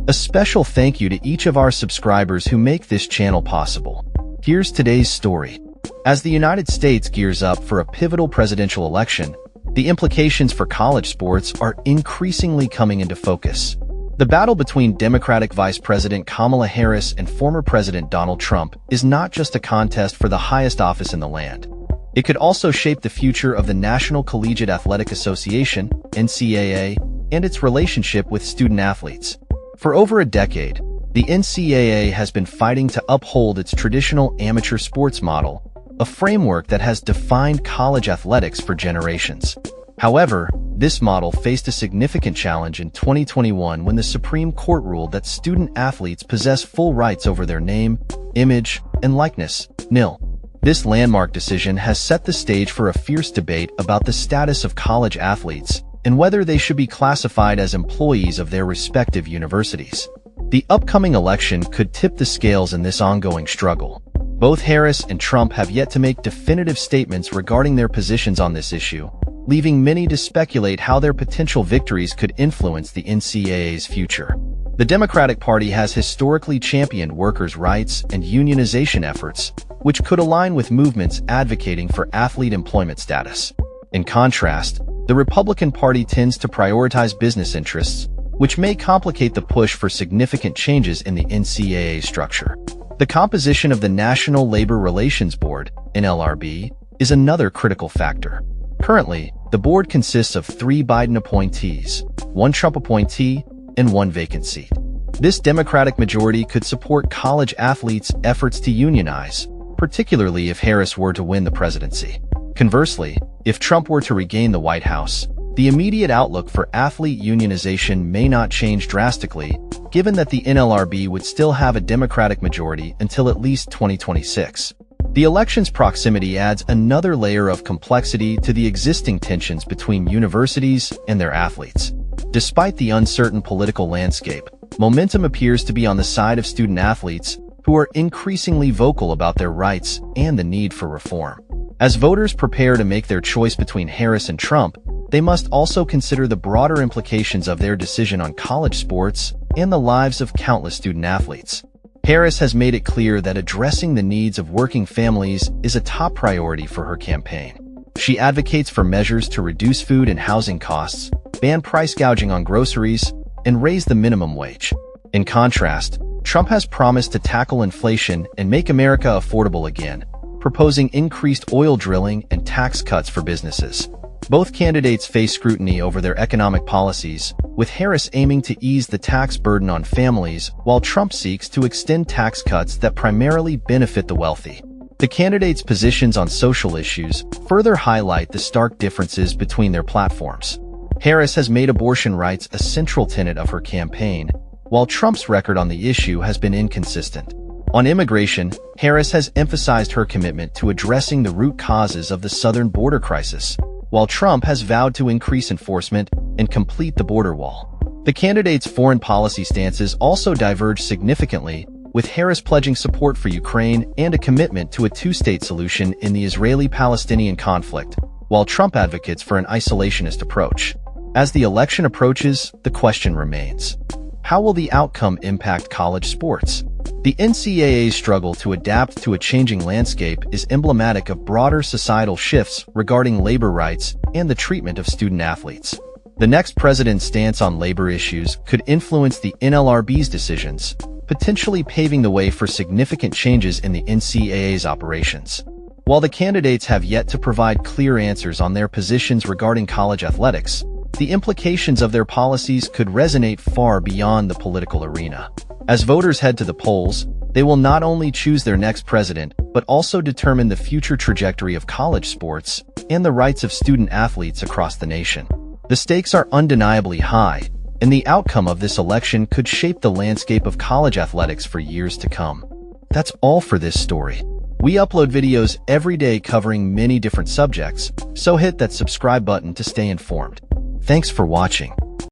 A special thank you to each of our subscribers who make this channel possible. Here's today's story. As the United States gears up for a pivotal presidential election, the implications for college sports are increasingly coming into focus. The battle between Democratic Vice President Kamala Harris and former President Donald Trump is not just a contest for the highest office in the land. It could also shape the future of the National Collegiate Athletic Association, NCAA, and its relationship with student athletes. For over a decade, the NCAA has been fighting to uphold its traditional amateur sports model, a framework that has defined college athletics for generations. However, this model faced a significant challenge in 2021 when the Supreme Court ruled that student athletes possess full rights over their name, image, and likeness, nil. This landmark decision has set the stage for a fierce debate about the status of college athletes and whether they should be classified as employees of their respective universities. The upcoming election could tip the scales in this ongoing struggle. Both Harris and Trump have yet to make definitive statements regarding their positions on this issue, leaving many to speculate how their potential victories could influence the NCAA's future. The Democratic Party has historically championed workers' rights and unionization efforts, which could align with movements advocating for athlete employment status. In contrast, the Republican Party tends to prioritize business interests, which may complicate the push for significant changes in the NCAA structure. The composition of the National Labor Relations Board, NLRB, is another critical factor. Currently, the board consists of 3 Biden appointees, 1 Trump appointee, and 1 vacant seat. This Democratic majority could support college athletes' efforts to unionize, particularly if Harris were to win the presidency. Conversely, if Trump were to regain the White House, the immediate outlook for athlete unionization may not change drastically, given that the NLRB would still have a Democratic majority until at least 2026. The election's proximity adds another layer of complexity to the existing tensions between universities and their athletes. Despite the uncertain political landscape, momentum appears to be on the side of student athletes who are increasingly vocal about their rights and the need for reform. As voters prepare to make their choice between Harris and Trump, they must also consider the broader implications of their decision on college sports and the lives of countless student athletes. Harris has made it clear that addressing the needs of working families is a top priority for her campaign. She advocates for measures to reduce food and housing costs, ban price gouging on groceries, and raise the minimum wage. In contrast, Trump has promised to tackle inflation and make America affordable again, proposing increased oil drilling and tax cuts for businesses. Both candidates face scrutiny over their economic policies, with Harris aiming to ease the tax burden on families while Trump seeks to extend tax cuts that primarily benefit the wealthy. The candidates' positions on social issues further highlight the stark differences between their platforms. Harris has made abortion rights a central tenet of her campaign, while Trump's record on the issue has been inconsistent. On immigration, Harris has emphasized her commitment to addressing the root causes of the southern border crisis, while Trump has vowed to increase enforcement and complete the border wall. The candidates' foreign policy stances also diverge significantly, with Harris pledging support for Ukraine and a commitment to a two-state solution in the Israeli-Palestinian conflict, while Trump advocates for an isolationist approach. As the election approaches, the question remains: how will the outcome impact college sports? The NCAA's struggle to adapt to a changing landscape is emblematic of broader societal shifts regarding labor rights and the treatment of student athletes. The next president's stance on labor issues could influence the NLRB's decisions, potentially paving the way for significant changes in the NCAA's operations. While the candidates have yet to provide clear answers on their positions regarding college athletics, the implications of their policies could resonate far beyond the political arena. As voters head to the polls, they will not only choose their next president, but also determine the future trajectory of college sports and the rights of student athletes across the nation. The stakes are undeniably high, and the outcome of this election could shape the landscape of college athletics for years to come. That's all for this story. We upload videos every day covering many different subjects, so hit that subscribe button to stay informed. Thanks for watching.